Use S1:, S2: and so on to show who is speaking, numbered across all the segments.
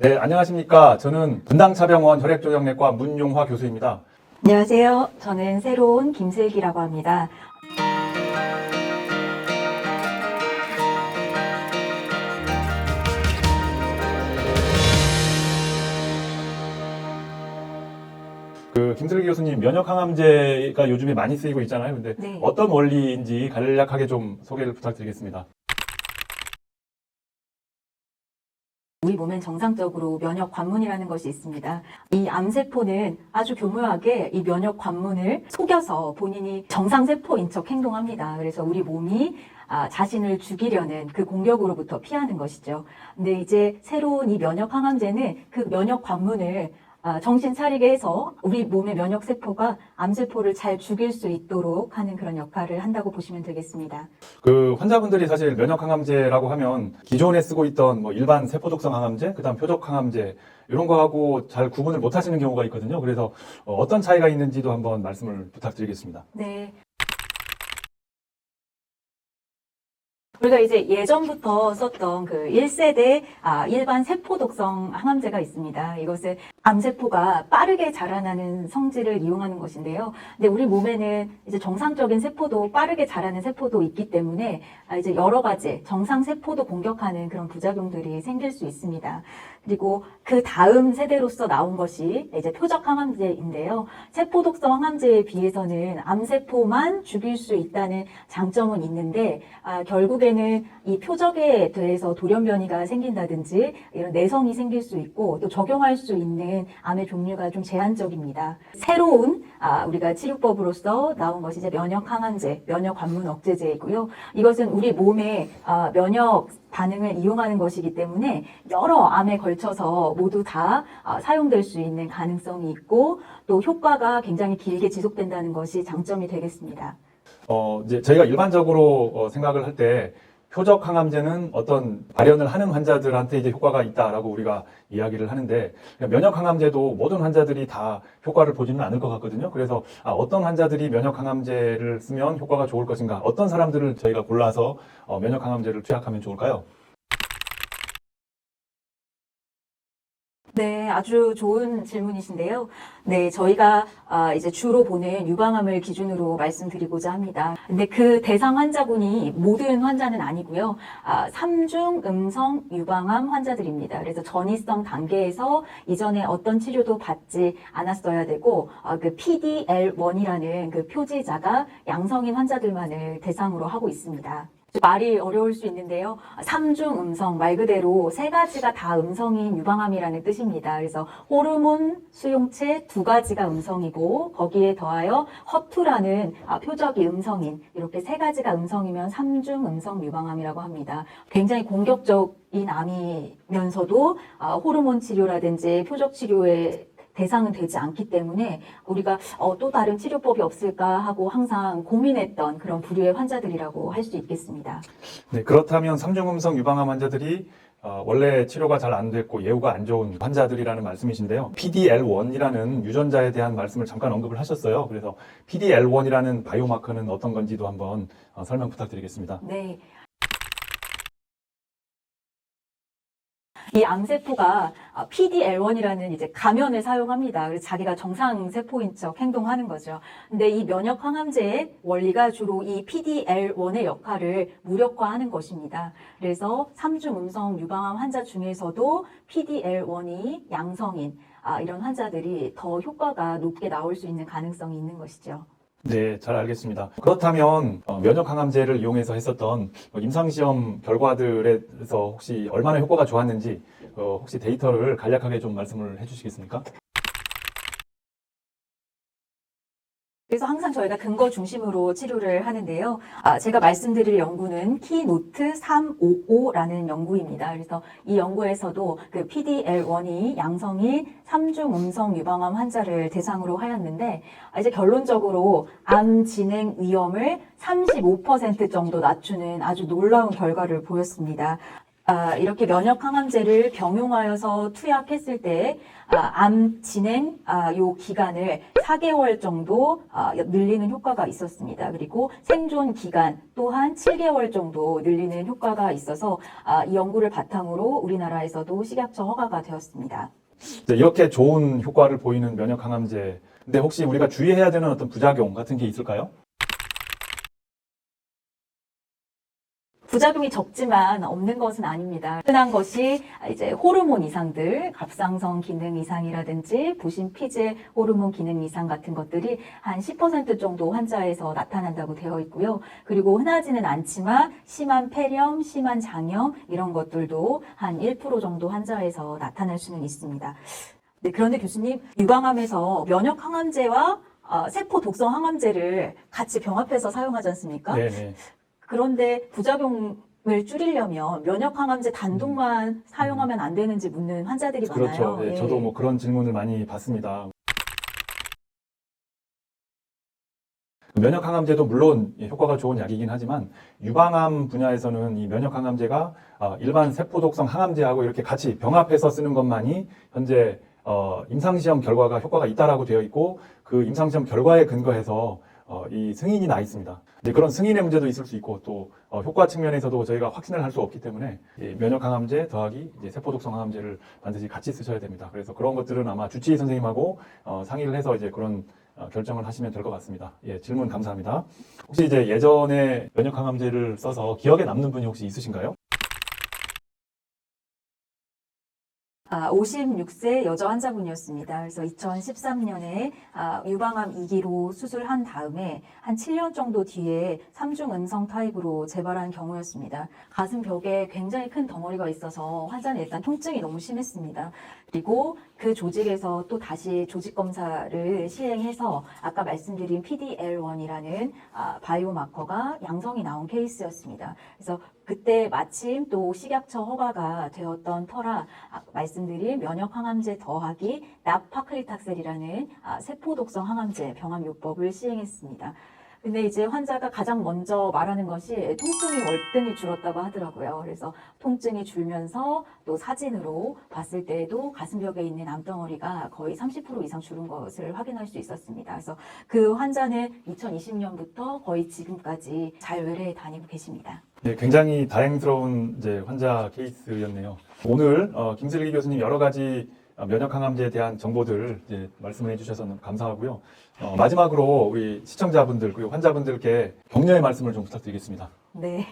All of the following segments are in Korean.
S1: 네, 안녕하십니까. 저는 분당차병원 혈액조형내과 문용화 교수입니다.
S2: 안녕하세요. 저는 새로운 김슬기라고 합니다.
S1: 김슬기 교수님, 면역항암제가 요즘에 많이 쓰이고 있잖아요. 근데
S2: 네.
S1: 어떤 원리인지 간략하게 좀 소개를 부탁드리겠습니다.
S2: 우리 몸엔 정상적으로 면역 관문이라는 것이 있습니다. 이 암세포는 아주 교묘하게 이 면역 관문을 속여서 본인이 정상세포인 척 행동합니다. 그래서 우리 몸이 자신을 죽이려는 그 공격으로부터 피하는 것이죠. 근데 이제 새로운 이 면역 항암제는 그 면역 관문을 정신 차리게 해서 우리 몸의 면역세포가 암세포를 잘 죽일 수 있도록 하는 그런 역할을 한다고 보시면 되겠습니다.
S1: 환자분들이 사실 면역항암제라고 하면 기존에 쓰고 있던 뭐 일반 세포독성 항암제, 그다음 표적항암제 이런 거하고 잘 구분을 못 하시는 경우가 있거든요. 그래서 어떤 차이가 있는지도 한번 말씀을 부탁드리겠습니다.
S2: 네. 우리가 이제 예전부터 썼던 그 1세대 일반 세포 독성 항암제가 있습니다. 이것은 암세포가 빠르게 자라나는 성질을 이용하는 것인데요. 근데 우리 몸에는 이제 정상적인 세포도 빠르게 자라는 세포도 있기 때문에 이제 여러 가지 정상 세포도 공격하는 그런 부작용들이 생길 수 있습니다. 그리고 그 다음 세대로서 나온 것이 이제 표적 항암제인데요. 세포 독성 항암제에 비해서는 암세포만 죽일 수 있다는 장점은 있는데 결국에는 이 표적에 대해서 돌연변이가 생긴다든지 이런 내성이 생길 수 있고 또 적용할 수 있는 암의 종류가 좀 제한적입니다. 새로운 우리가 치료법으로서 나온 것이 이제 면역 항암제, 면역 관문 억제제이고요. 이것은 우리 몸의 면역 반응을 이용하는 것이기 때문에 여러 암에 걸쳐서 모두 다 사용될 수 있는 가능성이 있고 또 효과가 굉장히 길게 지속된다는 것이 장점이 되겠습니다.
S1: 이제 저희가 일반적으로 생각을 할 때 표적 항암제는 어떤 발현을 하는 환자들한테 이제 효과가 있다라고 우리가 이야기를 하는데 면역 항암제도 모든 환자들이 다 효과를 보지는 않을 것 같거든요. 그래서 어떤 환자들이 면역 항암제를 쓰면 효과가 좋을 것인가? 어떤 사람들을 저희가 골라서 면역 항암제를 투약하면 좋을까요?
S2: 네, 아주 좋은 질문이신데요. 네, 저희가 이제 주로 보는 유방암을 기준으로 말씀드리고자 합니다. 근데 그 대상 환자군이 모든 환자는 아니고요. 3중 음성 유방암 환자들입니다. 그래서 전이성 단계에서 이전에 어떤 치료도 받지 않았어야 되고 그 PDL1이라는 그 표지자가 양성인 환자들만을 대상으로 하고 있습니다. 말이 어려울 수 있는데요. 3중 음성, 말 그대로 세 가지가 다 음성인 유방암이라는 뜻입니다. 그래서 호르몬 수용체 두 가지가 음성이고 거기에 더하여 허투라는 표적이 음성인 이렇게 세 가지가 음성이면 3중 음성 유방암이라고 합니다. 굉장히 공격적인 암이면서도 호르몬 치료라든지 표적 치료에 대상은 되지 않기 때문에 우리가 또 다른 치료법이 없을까 하고 항상 고민했던 그런 부류의 환자들이라고 할 수 있겠습니다.
S1: 네, 그렇다면 삼중음성 유방암 환자들이 원래 치료가 잘 안 됐고 예후가 안 좋은 환자들이라는 말씀이신데요. PDL1이라는 유전자에 대한 말씀을 잠깐 언급을 하셨어요. 그래서 PDL1이라는 바이오마커는 어떤 건지도 한번 설명 부탁드리겠습니다.
S2: 네. 이 암세포가 PDL1이라는 이제 가면을 사용합니다. 그래서 자기가 정상세포인 척 행동하는 거죠. 근데 이 면역 항암제의 원리가 주로 이 PDL1의 역할을 무력화하는 것입니다. 그래서 3중 음성 유방암 환자 중에서도 PDL1이 양성인 이런 환자들이 더 효과가 높게 나올 수 있는 가능성이 있는 것이죠.
S1: 네, 잘 알겠습니다. 그렇다면 면역 항암제를 이용해서 했었던 임상시험 결과들에서 혹시 얼마나 효과가 좋았는지 혹시 데이터를 간략하게 좀 말씀을 해주시겠습니까?
S2: 그래서 항상 저희가 근거 중심으로 치료를 하는데요. 제가 말씀드릴 연구는 키노트 355라는 연구입니다. 그래서 이 연구에서도 그 PDL1이 양성인 3중 음성 유방암 환자를 대상으로 하였는데 이제 결론적으로 암 진행 위험을 35% 정도 낮추는 아주 놀라운 결과를 보였습니다. 이렇게 면역 항암제를 병용하여서 투약했을 때 암 진행 요 기간을 4개월 정도 늘리는 효과가 있었습니다. 그리고 생존 기간 또한 7개월 정도 늘리는 효과가 있어서 이 연구를 바탕으로 우리나라에서도 식약처 허가가 되었습니다.
S1: 네, 이렇게 좋은 효과를 보이는 면역 항암제. 근데 혹시 우리가 주의해야 되는 어떤 부작용 같은 게 있을까요?
S2: 부작용이 적지만 없는 것은 아닙니다. 흔한 것이 이제 호르몬 이상들, 갑상선 기능 이상이라든지 부신 피질 호르몬 기능 이상 같은 것들이 한 10% 정도 환자에서 나타난다고 되어 있고요. 그리고 흔하지는 않지만 심한 폐렴, 심한 장염 이런 것들도 한 1% 정도 환자에서 나타날 수는 있습니다. 네, 그런데 교수님, 유방암에서 면역 항암제와 세포 독성 항암제를 같이 병합해서 사용하지 않습니까?
S1: 네.
S2: 그런데 부작용을 줄이려면 면역 항암제 단독만 사용하면 안 되는지 묻는 환자들이
S1: 그렇죠.
S2: 많아요.
S1: 네,
S2: 예.
S1: 저도 뭐 그런 질문을 많이 받습니다. 면역 항암제도 물론 효과가 좋은 약이긴 하지만 유방암 분야에서는 이 면역 항암제가 일반 세포 독성 항암제하고 이렇게 같이 병합해서 쓰는 것만이 현재 임상시험 결과가 효과가 있다라고 되어 있고 그 임상시험 결과에 근거해서 이 승인이 나 있습니다. 이제 그런 승인의 문제도 있을 수 있고 또 효과 측면에서도 저희가 확신을 할 수 없기 때문에 이 면역 항암제 더하기 이제 세포 독성 항암제를 반드시 같이 쓰셔야 됩니다. 그래서 그런 것들은 아마 주치의 선생님하고 상의를 해서 이제 그런 결정을 하시면 될 것 같습니다. 예, 질문 감사합니다. 혹시 이제 예전에 면역 항암제를 써서 기억에 남는 분이 혹시 있으신가요?
S2: 56세 여자 환자분이었습니다. 그래서 2013년에 유방암 2기로 수술한 다음에 한 7년 정도 뒤에 3중 음성 타입으로 재발한 경우였습니다. 가슴 벽에 굉장히 큰 덩어리가 있어서 환자는 일단 통증이 너무 심했습니다. 그리고 그 조직에서 또 다시 조직 검사를 시행해서 아까 말씀드린 PD-L1이라는 바이오 마커가 양성이 나온 케이스였습니다. 그래서 그때 마침 또 식약처 허가가 되었던 터라 말씀드린 면역 항암제 더하기 나파클리탁셀이라는 세포 독성 항암제 병합요법을 시행했습니다. 근데 이제 환자가 가장 먼저 말하는 것이 통증이 월등히 줄었다고 하더라고요. 그래서 통증이 줄면서 또 사진으로 봤을 때에도 가슴벽에 있는 암덩어리가 거의 30% 이상 줄은 것을 확인할 수 있었습니다. 그래서 그 환자는 2020년부터 거의 지금까지 잘 외래에 다니고 계십니다.
S1: 네, 굉장히 다행스러운 이제 환자 케이스였네요. 오늘 김슬기 교수님 여러 가지 면역 항암제에 대한 정보들 이제 말씀을 해주셔서 너무 감사하고요. 마지막으로 우리 시청자분들 그리고 환자분들께 격려의 말씀을 좀 부탁드리겠습니다.
S2: 네.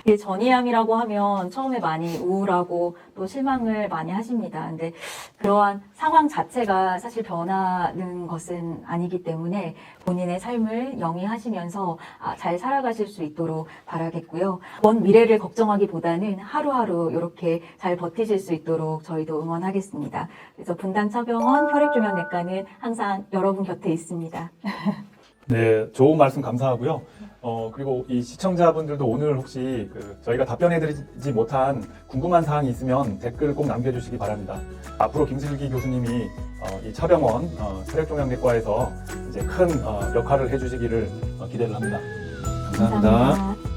S2: 이게 전이암이라고 하면 처음에 많이 우울하고 또 실망을 많이 하십니다. 근데 그러한 상황 자체가 사실 변하는 것은 아니기 때문에 본인의 삶을 영위하시면서 잘 살아가실 수 있도록 바라겠고요. 먼 미래를 걱정하기보다는 하루하루 이렇게 잘 버티실 수 있도록 저희도 응원하겠습니다. 그래서 분당차병원 혈액종양내과는 항상 여러분 곁에 있습니다.
S1: 네, 좋은 말씀 감사하고요. 그리고 이 시청자분들도 오늘 혹시 저희가 답변해드리지 못한 궁금한 사항이 있으면 댓글 꼭 남겨주시기 바랍니다. 앞으로 김슬기 교수님이 이 차병원 혈액종양내과에서 이제 큰 역할을 해주시기를 기대를 합니다. 감사합니다.
S2: 감사합니다.